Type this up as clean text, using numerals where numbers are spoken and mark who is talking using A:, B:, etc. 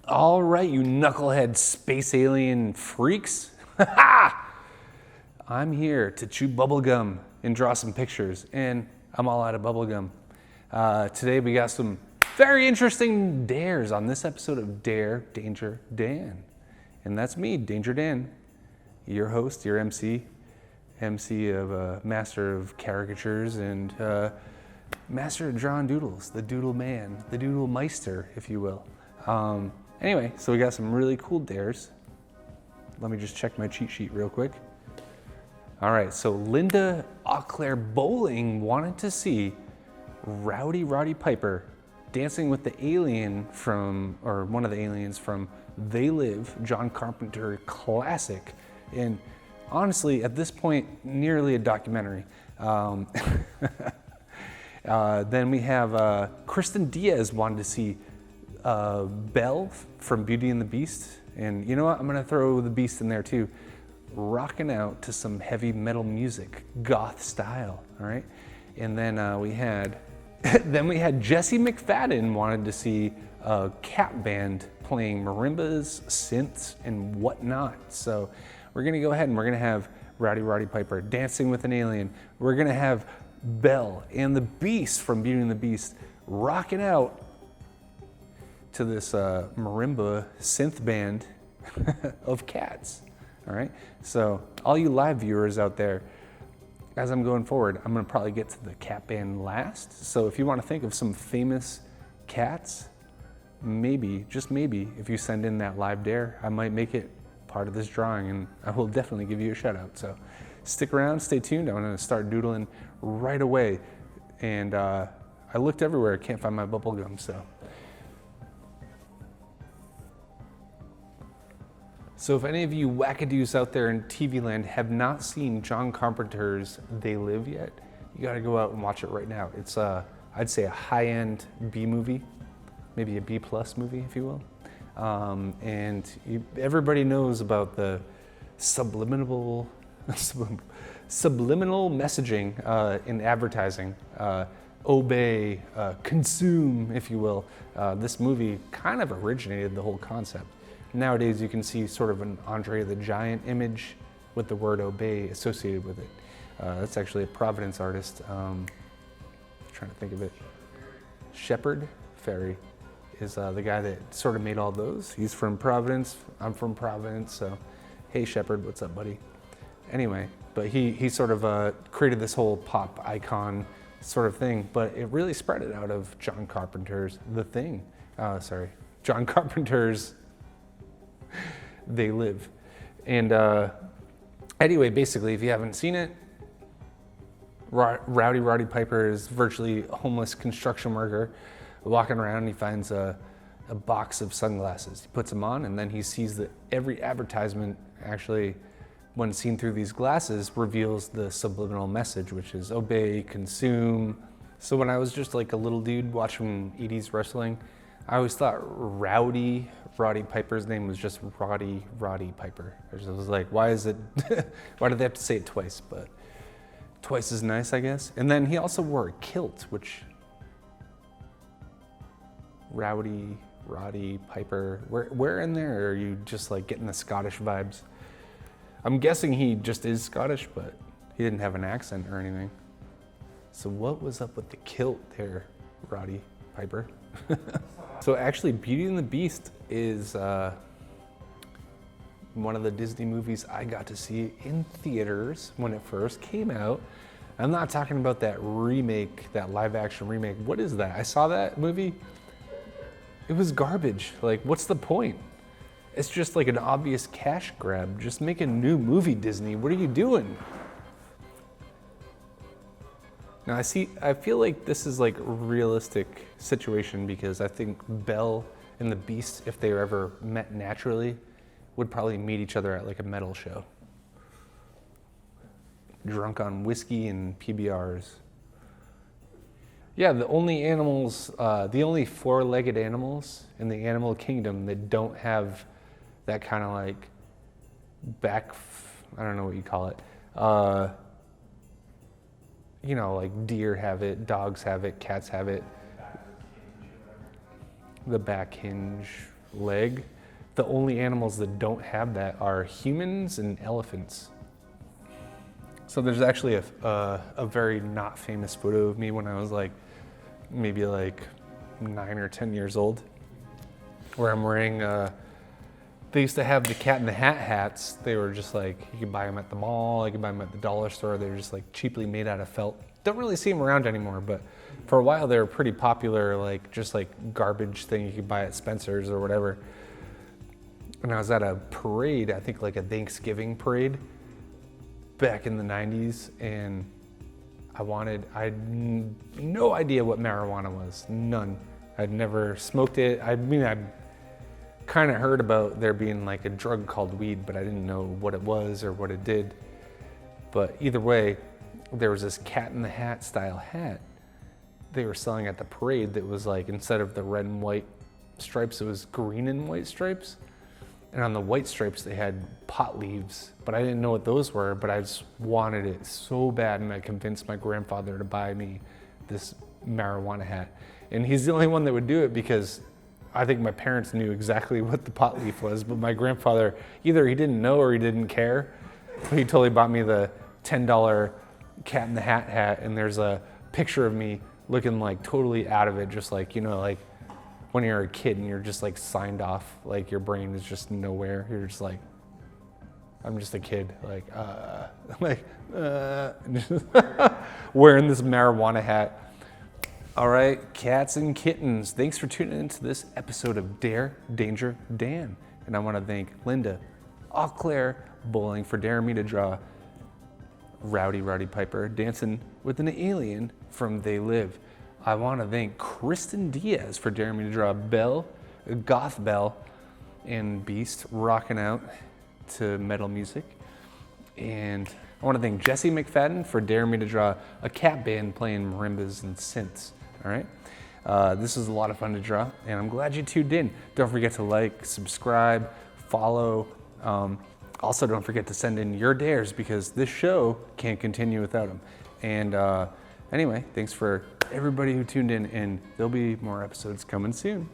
A: All right, you knucklehead space alien freaks. I'm here to chew bubblegum and draw some pictures, and I'm all out of bubblegum. Today we got some very interesting dares on this episode of Dare, Danger, Dan. And that's me, Danger Dan, your host, your MC of master of caricatures and master of drawing doodles, the doodle man, the doodle meister, if you will. Anyway, so we got some really cool dares. Let me just check my cheat sheet real quick. All right, so Linda Aklair Bowling wanted to see Roddy Piper dancing with the alien from, or one of the aliens from They Live, John Carpenter classic. And honestly, at this point, nearly a documentary. Then we have Kristin Diaz wanted to see Belle from Beauty and the Beast. And you know what? I'm gonna throw the Beast in there too. Rocking out to some heavy metal music, goth style, all right? And then we had Jesse McFadden wanted to see a cat band playing marimbas, synths, and whatnot. So we're gonna go ahead and we're gonna have Roddy Piper dancing with an alien. We're gonna have Belle and the Beast from Beauty and the Beast rocking out to this marimba synth band of cats. All right, so all you live viewers out there, as I'm going forward, I'm gonna probably get to the cat band last. So if you wanna think of some famous cats, maybe, just maybe, if you send in that live dare, I might make it part of this drawing and I will definitely give you a shout out. So stick around, stay tuned. I'm gonna start doodling right away. And I looked everywhere, can't find my bubble gum, so. So if any of you wackadoos out there in TV land have not seen John Carpenter's They Live yet, you gotta go out and watch it right now. It's I'd say a high-end B movie, maybe a B plus movie, if you will. Everybody knows about the subliminal messaging in advertising. Obey, consume, if you will. This movie kind of originated the whole concept. Nowadays, you can see sort of an Andre the Giant image with the word obey associated with it. That's actually a Providence artist. Trying to think of it. Shepard Fairey is the guy that sort of made all those. He's from Providence. I'm from Providence, so hey, Shepard, what's up, buddy? Anyway, but he sort of created this whole pop icon sort of thing, but it really spread it out of John Carpenter's John Carpenter's They Live. And anyway, basically, if you haven't seen it, Roddy Piper is virtually a homeless construction worker walking around, and he finds a box of sunglasses. He puts them on, and then he sees that every advertisement actually, when seen through these glasses, reveals the subliminal message, which is obey, consume. So when I was just like a little dude watching 80s wrestling, I always thought Roddy Piper's name was just Roddy Piper. I was like, why is it, why do they have to say it twice? But twice is nice, I guess. And then he also wore a kilt, which, Roddy Piper, where in there are you just like getting the Scottish vibes? I'm guessing he just is Scottish, but he didn't have an accent or anything. So what was up with the kilt there, Roddy Piper? So actually, Beauty and the Beast is one of the Disney movies I got to see in theaters when it first came out. I'm not talking about that remake, that live action remake. What is that? I saw that movie. It was garbage. Like, what's the point? It's just like an obvious cash grab. Just make a new movie, Disney. What are you doing? Now I feel like this is like a realistic situation because I think Belle and the Beast, if they ever met naturally, would probably meet each other at like a metal show. Drunk on whiskey and PBRs. Yeah, the only four-legged animals in the animal kingdom that don't have that kind of like I don't know what you call it. You know, like deer have it, dogs have it, cats have it. The back hinge, leg. The only animals that don't have that are humans and elephants. So there's actually a very not famous photo of me when I was like, maybe like 9 or 10 years old, where I'm wearing, they used to have the Cat in the Hat hats. They were just like, you could buy them at the mall, you could buy them at the dollar store. They were just like cheaply made out of felt. Don't really see them around anymore, but for a while they were pretty popular, like just like garbage thing you could buy at Spencer's or whatever. And I was at a parade, I think like a Thanksgiving parade back in the 90s, and I had no idea what marijuana was, none. I'd never smoked it. I mean, I kind of heard about there being like a drug called weed, but I didn't know what it was or what it did. But either way, there was this Cat in the Hat style hat they were selling at the parade that was like, instead of the red and white stripes, it was green and white stripes. And on the white stripes, they had pot leaves, but I didn't know what those were, but I just wanted it so bad, and I convinced my grandfather to buy me this marijuana hat. And he's the only one that would do it because I think my parents knew exactly what the pot leaf was, but my grandfather, either he didn't know or he didn't care. He totally bought me the $10 Cat in the Hat hat, and there's a picture of me looking like totally out of it, just like, you know, like when you're a kid and you're just like signed off, like your brain is just nowhere. You're just like, I'm just a kid, like, wearing this marijuana hat. All right, cats and kittens, thanks for tuning into this episode of Dare, Danger, Dan. And I want to thank Linda, Aklair, Bowling for daring me to draw Roddy Piper dancing with an alien from They Live. I want to thank Kristin Diaz for daring me to draw Belle, Goth Belle, and Beast rocking out to metal music. And I want to thank Jesse McFadden for daring me to draw a cat band playing marimbas and synths. All right, this is a lot of fun to draw, and I'm glad you tuned in. Don't forget to like, subscribe, follow. Also, don't forget to send in your dares, because this show can't continue without them. And anyway, thanks for everybody who tuned in, and there'll be more episodes coming soon.